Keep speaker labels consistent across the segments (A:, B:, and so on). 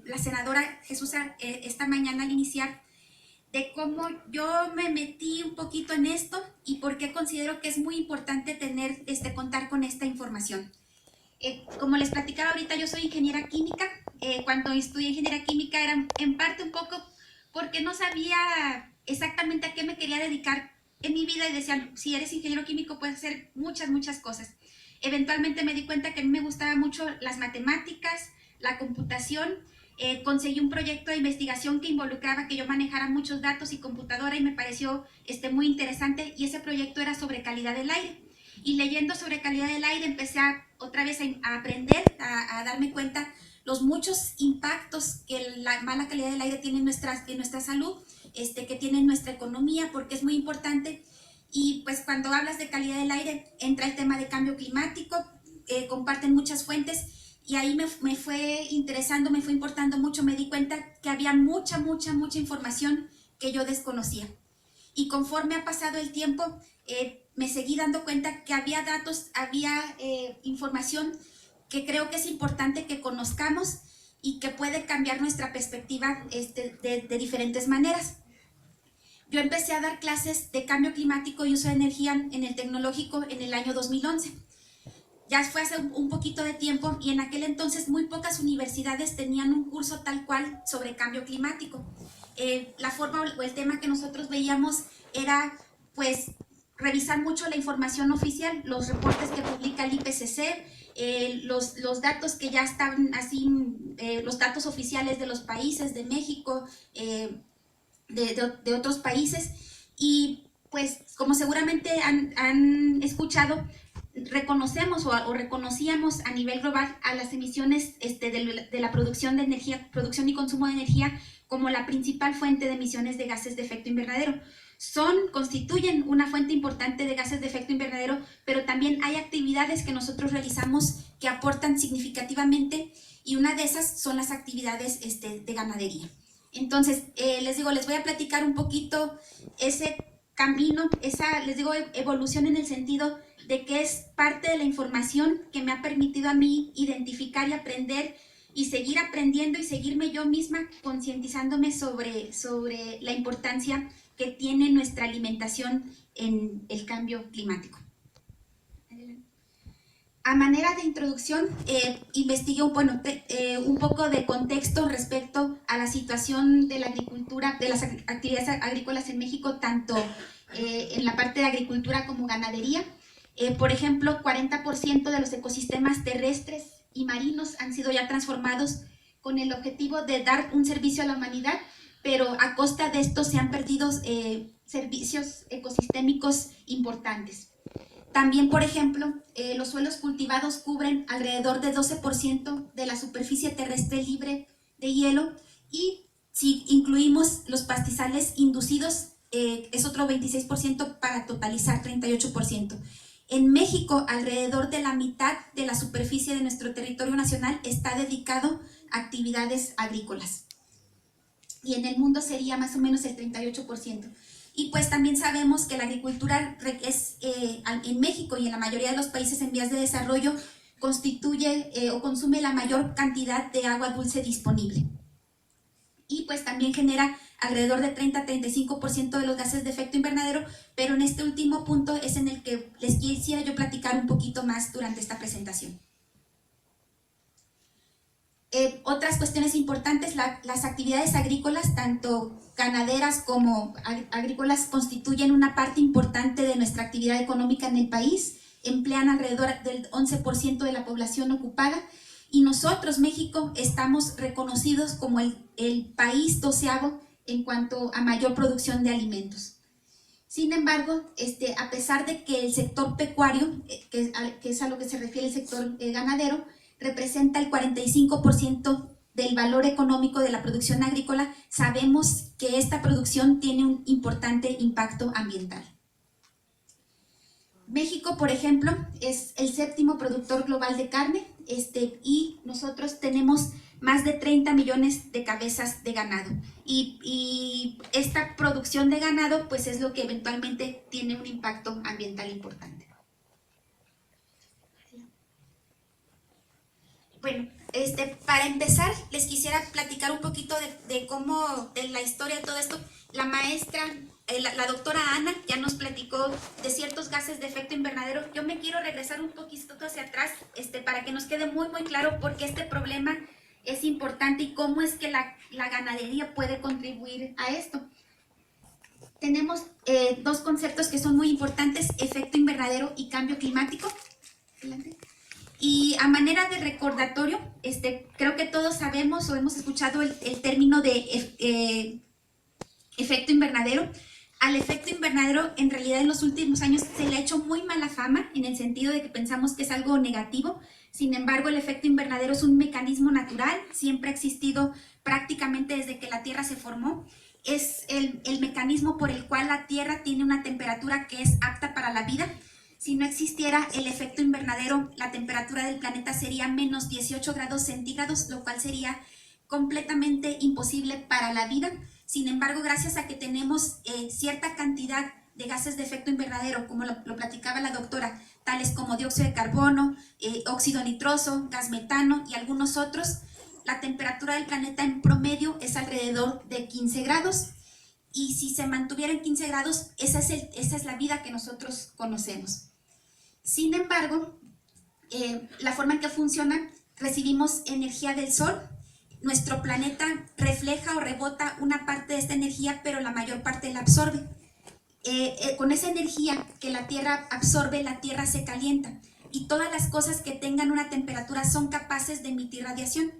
A: la senadora Jesús esta mañana al iniciar, de cómo yo me metí un poquito en esto y por qué considero que es muy importante contar con esta información. Como les platicaba ahorita, yo soy ingeniera química. Cuando estudié ingeniería química era en parte un poco porque no sabía exactamente a qué me quería dedicar en mi vida y decían, si eres ingeniero químico puedes hacer muchas cosas. Eventualmente me di cuenta que a mí me gustaba mucho las matemáticas, la computación. Conseguí un proyecto de investigación que involucraba que yo manejara muchos datos y computadora y me pareció muy interesante, y ese proyecto era sobre calidad del aire. Y leyendo sobre calidad del aire empecé otra vez a aprender, a darme cuenta los muchos impactos que la mala calidad del aire tiene en nuestra salud, que tiene en nuestra economía, porque es muy importante. Y pues cuando hablas de calidad del aire entra el tema de cambio climático, comparten muchas fuentes, y ahí me fue interesando, me fue importando mucho, me di cuenta que había mucha información que yo desconocía. Y conforme ha pasado el tiempo, me seguí dando cuenta que había datos, había información que creo que es importante que conozcamos y que puede cambiar nuestra perspectiva de diferentes maneras. Yo empecé a dar clases de cambio climático y uso de energía en el tecnológico en el año 2011. Ya fue hace un poquito de tiempo, y en aquel entonces muy pocas universidades tenían un curso tal cual sobre cambio climático. La forma o el tema que nosotros veíamos era pues revisar mucho la información oficial, los reportes que publica el IPCC, los datos que ya estaban así, los datos oficiales de los países, de México, de otros países. Y pues como seguramente han escuchado, reconocemos o reconocíamos a nivel global a las emisiones de la producción de energía, producción y consumo de energía, como la principal fuente de emisiones de gases de efecto invernadero. Constituyen una fuente importante de gases de efecto invernadero, pero también hay actividades que nosotros realizamos que aportan significativamente, y una de esas son las actividades de ganadería. Entonces, les voy a platicar un poquito ese camino, les digo, evolución en el sentido de que es parte de la información que me ha permitido a mí identificar y aprender y seguir aprendiendo y seguirme yo misma concientizándome sobre la importancia que tiene nuestra alimentación en el cambio climático. A manera de introducción, investigué un poco de contexto respecto a la situación de la agricultura, de las actividades agrícolas en México, tanto en la parte de agricultura como ganadería. Por ejemplo, 40% de los ecosistemas terrestres y marinos han sido ya transformados con el objetivo de dar un servicio a la humanidad, pero a costa de esto se han perdido servicios ecosistémicos importantes. También, por ejemplo, los suelos cultivados cubren alrededor de 12% de la superficie terrestre libre de hielo, y si incluimos los pastizales inducidos, es otro 26% para totalizar 38%. En México, alrededor de la mitad de la superficie de nuestro territorio nacional está dedicado a actividades agrícolas, y en el mundo sería más o menos el 38%. Y pues también sabemos que la agricultura es, en México y en la mayoría de los países en vías de desarrollo, constituye o consume la mayor cantidad de agua dulce disponible. Y pues también genera alrededor de 30-35% de los gases de efecto invernadero, pero en este último punto es en el que les quisiera yo platicar un poquito más durante esta presentación. Otras cuestiones importantes, las actividades agrícolas, tanto ganaderas como agrícolas, constituyen una parte importante de nuestra actividad económica en el país, emplean alrededor del 11% de la población ocupada, y nosotros, México, estamos reconocidos como el país 12º en cuanto a mayor producción de alimentos. Sin embargo, a pesar de que el sector pecuario, que es a lo que se refiere el sector ganadero, representa el 45% del valor económico de la producción agrícola, sabemos que esta producción tiene un importante impacto ambiental. México, por ejemplo, es el 7º productor global de carne, y nosotros tenemos más de 30 millones de cabezas de ganado. Y esta producción de ganado pues es lo que eventualmente tiene un impacto ambiental importante. Bueno, Para empezar, les quisiera platicar un poquito de cómo, de la historia de todo esto. La maestra, la doctora Ana, ya nos platicó de ciertos gases de efecto invernadero. Yo me quiero regresar un poquito hacia atrás, para que nos quede muy claro por qué este problema es importante y cómo es que la ganadería puede contribuir a esto. Tenemos dos conceptos que son muy importantes: efecto invernadero y cambio climático. Adelante. Y a manera de recordatorio, creo que todos sabemos o hemos escuchado el término de efecto invernadero. Al efecto invernadero, en realidad, en los últimos años se le ha hecho muy mala fama, en el sentido de que pensamos que es algo negativo. Sin embargo, el efecto invernadero es un mecanismo natural, siempre ha existido prácticamente desde que la Tierra se formó. Es el mecanismo por el cual la Tierra tiene una temperatura que es apta para la vida. Si no existiera el efecto invernadero, la temperatura del planeta sería menos 18 grados centígrados, lo cual sería completamente imposible para la vida. Sin embargo, gracias a que tenemos cierta cantidad de gases de efecto invernadero, como lo platicaba la doctora, tales como dióxido de carbono, óxido nitroso, gas metano y algunos otros, la temperatura del planeta en promedio es alrededor de 15 grados. Y si se mantuviera en 15 grados, esa es la vida que nosotros conocemos. Sin embargo, la forma en que funciona, recibimos energía del Sol. Nuestro planeta refleja o rebota una parte de esta energía, pero la mayor parte la absorbe. Con esa energía que la Tierra absorbe, la Tierra se calienta. Y todas las cosas que tengan una temperatura son capaces de emitir radiación.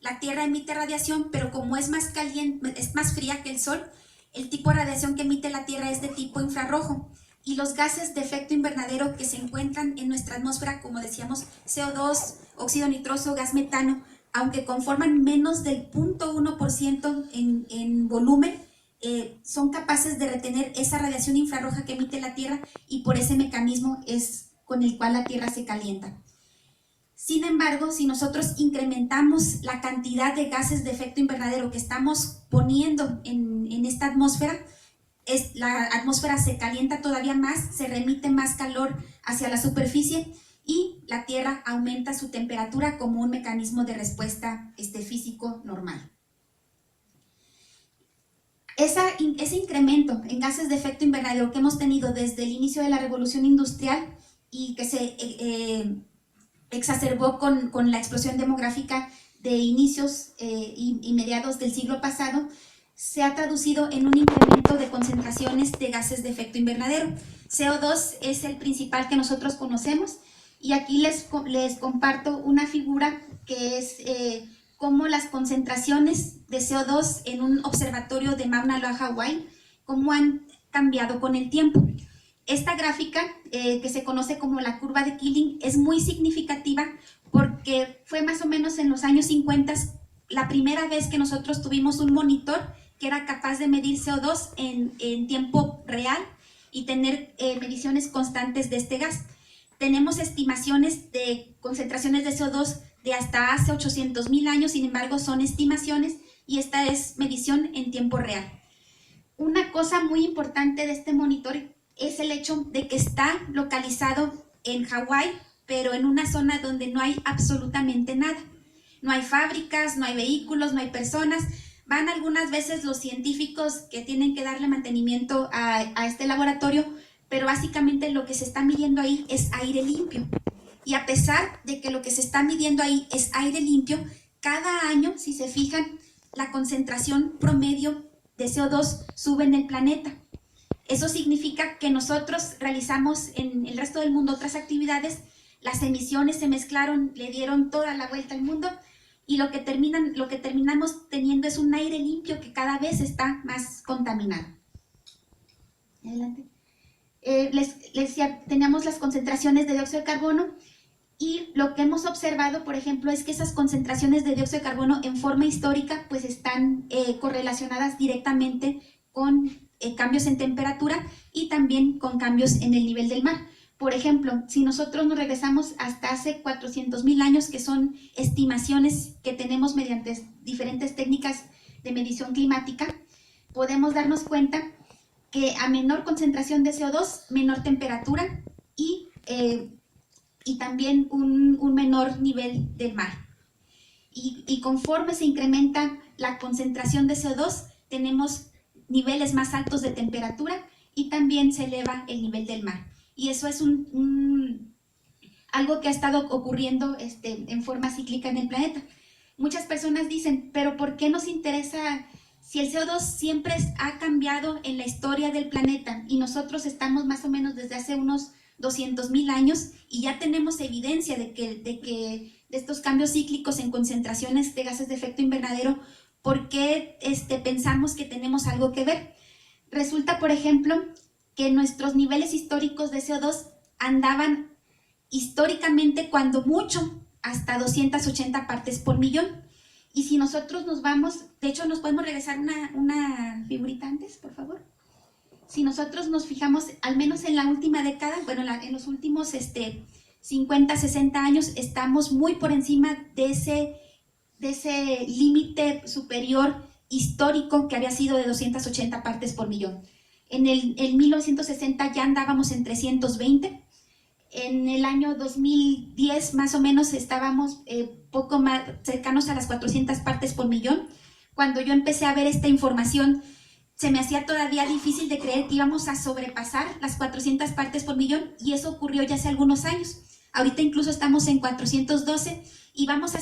A: La Tierra emite radiación, pero como es más caliente, es más fría que el Sol, el tipo de radiación que emite la Tierra es de tipo infrarrojo. Y los gases de efecto invernadero que se encuentran en nuestra atmósfera, como decíamos, CO2, óxido nitroso, gas metano, aunque conforman menos del 0.1% en volumen, son capaces de retener esa radiación infrarroja que emite la Tierra, y por ese mecanismo es con el cual la Tierra se calienta. Sin embargo, si nosotros incrementamos la cantidad de gases de efecto invernadero que estamos poniendo en esta atmósfera, la atmósfera se calienta todavía más, se remite más calor hacia la superficie y la Tierra aumenta su temperatura como un mecanismo de respuesta físico normal. Ese incremento en gases de efecto invernadero que hemos tenido desde el inicio de la revolución industrial y que se exacerbó con la explosión demográfica de inicios y mediados del siglo pasado, se ha traducido en un incremento de concentraciones de gases de efecto invernadero. CO2 es el principal que nosotros conocemos, y aquí les comparto una figura que es cómo las concentraciones de CO2 en un observatorio de Mauna Loa, Hawái, cómo han cambiado con el tiempo. Esta gráfica, que se conoce como la curva de Killing, es muy significativa porque fue más o menos en los años 50 la primera vez que nosotros tuvimos un monitor que era capaz de medir CO2 en tiempo real y tener mediciones constantes de este gas. Tenemos estimaciones de concentraciones de CO2 de hasta hace 800,000 años, sin embargo son estimaciones y esta es medición en tiempo real. Una cosa muy importante de este monitor es el hecho de que está localizado en Hawái, pero en una zona donde no hay absolutamente nada. No hay fábricas, no hay vehículos, no hay personas. Van algunas veces los científicos que tienen que darle mantenimiento a este laboratorio, pero básicamente lo que se está midiendo ahí es aire limpio. Y a pesar de que lo que se está midiendo ahí es aire limpio, cada año, si se fijan, la concentración promedio de CO2 sube en el planeta. Eso significa que nosotros realizamos en el resto del mundo otras actividades, las emisiones se mezclaron, le dieron toda la vuelta al mundo, y lo que terminamos teniendo es un aire limpio que cada vez está más contaminado. Adelante. Les decía, teníamos las concentraciones de dióxido de carbono, y lo que hemos observado, por ejemplo, es que esas concentraciones de dióxido de carbono en forma histórica pues están correlacionadas directamente con cambios en temperatura y también con cambios en el nivel del mar. Por ejemplo, si nosotros nos regresamos hasta hace 400,000 años, que son estimaciones que tenemos mediante diferentes técnicas de medición climática, podemos darnos cuenta que a menor concentración de CO2, menor temperatura y también un menor nivel del mar. y conforme se incrementa la concentración de CO2, tenemos niveles más altos de temperatura y también se eleva el nivel del mar. Y eso es algo que ha estado ocurriendo en forma cíclica en el planeta. Muchas personas dicen, pero ¿por qué nos interesa si el CO2 siempre ha cambiado en la historia del planeta y nosotros estamos más o menos desde hace unos 200,000 años y ya tenemos evidencia de estos cambios cíclicos en concentraciones de gases de efecto invernadero? ¿Por qué pensamos que tenemos algo que ver? Resulta, por ejemplo, que nuestros niveles históricos de CO2 andaban históricamente cuando mucho hasta 280 partes por millón. Y si nosotros nos vamos, de hecho nos podemos regresar una figurita antes, por favor. Si nosotros nos fijamos, al menos en la última década, bueno, en los últimos 50, 60 años, estamos muy por encima de ese límite superior histórico que había sido de 280 partes por millón. En 1960 ya andábamos en 320. En el año 2010 más o menos estábamos poco más cercanos a las 400 partes por millón. Cuando yo empecé a ver esta información, se me hacía todavía difícil de creer que íbamos a sobrepasar las 400 partes por millón, y eso ocurrió ya hace algunos años. Ahorita incluso estamos en 412 y vamos a